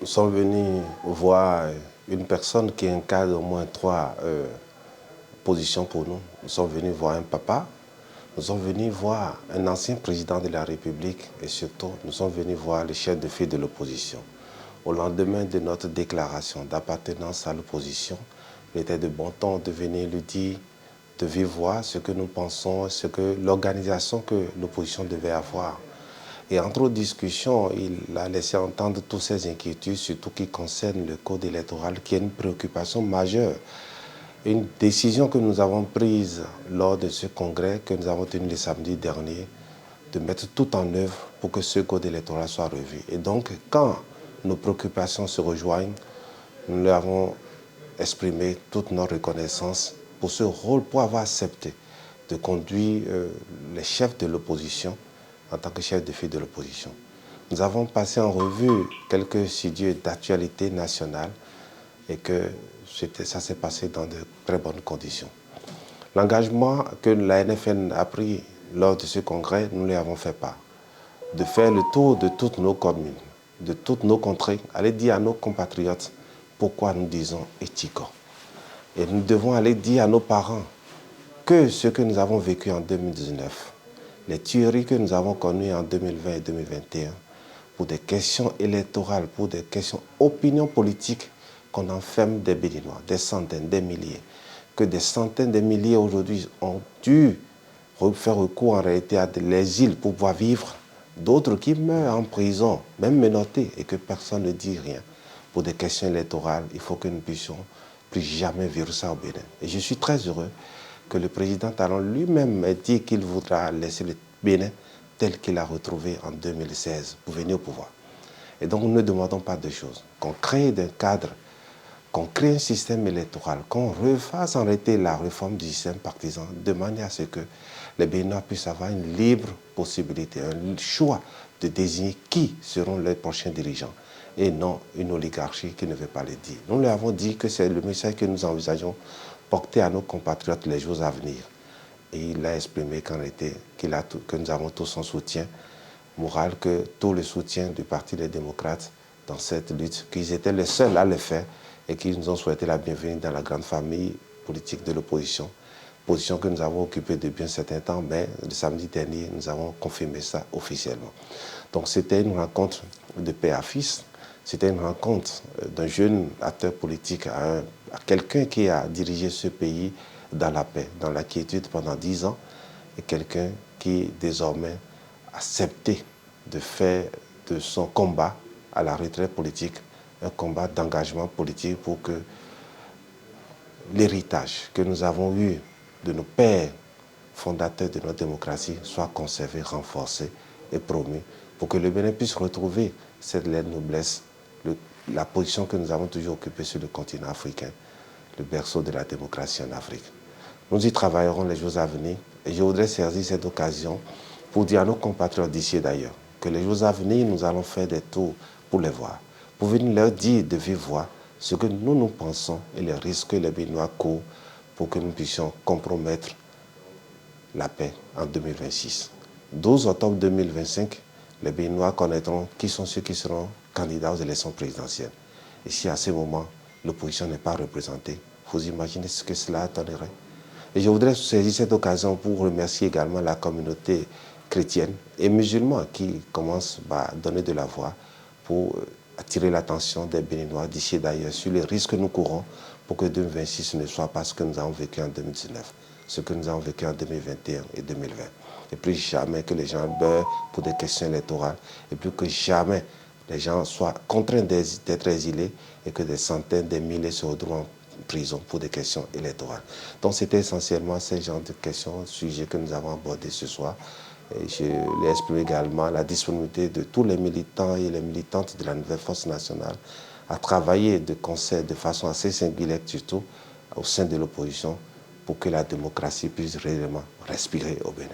sommes venus voir une personne qui encadre au moins trois positions pour nous. Nous sommes venus voir un papa, nous sommes venus voir un ancien président de la République et surtout, nous sommes venus voir le chef de file de l'opposition. Au lendemain de notre déclaration d'appartenance à l'opposition, il était de bon ton de venir lui dire de vive voix ce que nous pensons, ce que l'organisation que l'opposition devait avoir. Et entre autres discussions, il a laissé entendre toutes ces inquiétudes, surtout qui concernent le code électoral, qui est une préoccupation majeure. Une décision que nous avons prise lors de ce congrès que nous avons tenu le samedi dernier, de mettre tout en œuvre pour que ce code électoral soit revu. Et donc, quand nos préoccupations se rejoignent, nous leur avons exprimé toute notre reconnaissance pour ce rôle, pour avoir accepté de conduire les chefs de l'opposition en tant que chef de file de l'opposition. Nous avons passé en revue quelques sujets d'actualité nationale et que ça s'est passé dans de très bonnes conditions. L'engagement que la NFN a pris lors de ce congrès, nous lui avons fait part. De faire le tour de toutes nos communes, de toutes nos contrées, aller dire à nos compatriotes pourquoi nous disons Etiko. Et nous devons aller dire à nos parents que ce que nous avons vécu en 2019, les tueries que nous avons connues en 2020 et 2021, pour des questions électorales, pour des questions opinion politique, qu'on enferme des Béninois, des centaines, des milliers, que des centaines de milliers aujourd'hui ont dû faire recours en réalité à l'exil pour pouvoir vivre, d'autres qui meurent en prison, même menottés, et que personne ne dit rien. Pour des questions électorales, il faut que nous puissions plus jamais vivre ça au Bénin. Et je suis très heureux que le président Talon lui-même ait dit qu'il voudra laisser le Bénin tel qu'il a retrouvé en 2016 pour venir au pouvoir. Et donc nous ne demandons pas de choses. Qu'on crée des cadres, qu'on crée un système électoral, qu'on refasse en réalité la réforme du système partisan de manière à ce que les Béninois puissent avoir une libre possibilité, un choix de désigner qui seront les prochains dirigeants et non une oligarchie qui ne veut pas le dire. Nous lui avons dit que c'est le message que nous envisageons porter à nos compatriotes les jours à venir. Et il a exprimé que nous avons tous son soutien moral, que tout le soutien du Parti des démocrates dans cette lutte, qu'ils étaient les seuls à le faire et qu'ils nous ont souhaité la bienvenue dans la grande famille politique de l'opposition. Position que nous avons occupée depuis un certain temps, mais le samedi dernier, nous avons confirmé ça officiellement. Donc c'était une rencontre de père à fils, c'était une rencontre d'un jeune acteur politique à quelqu'un qui a dirigé ce pays dans la paix, dans la quiétude pendant 10 ans, et quelqu'un qui désormais a accepté de faire de son combat à la retraite politique un combat d'engagement politique pour que l'héritage que nous avons eu de nos pères fondateurs de notre démocratie soit conservé, renforcé et promu pour que le Bénin puisse retrouver cette noblesse, la position que nous avons toujours occupée sur le continent africain, le berceau de la démocratie en Afrique. Nous y travaillerons les jours à venir et je voudrais saisir cette occasion pour dire à nos compatriotes d'ici et d'ailleurs que les jours à venir, nous allons faire des tours pour les voir, pour venir leur dire de vive voix ce que nous pensons et les risques que les Béninois courent pour que nous puissions compromettre la paix en 2026. 12 octobre 2025, les Béninois connaîtront qui sont ceux qui seront candidats aux élections présidentielles. Et si à ce moment, l'opposition n'est pas représentée, vous imaginez ce que cela donnerait? Et je voudrais saisir cette occasion pour remercier également la communauté chrétienne et musulmane qui commence à donner de la voix pour attirer l'attention des Béninois d'ici et d'ailleurs sur les risques que nous courons pour que 2026 ne soit pas ce que nous avons vécu en 2019, ce que nous avons vécu en 2021 et 2020. Et plus jamais que les gens meurent pour des questions électorales et plus que jamais les gens soient contraints d'être exilés et que des centaines, des milliers se retrouvent en prison pour des questions électorales. Donc c'était essentiellement ce genre de questions, sujets que nous avons abordés ce soir. Et je l'ai exprimé également la disponibilité de tous les militants et les militantes de la nouvelle force nationale à travailler de concert de façon assez singulière surtout au sein de l'opposition pour que la démocratie puisse réellement respirer au Bénin.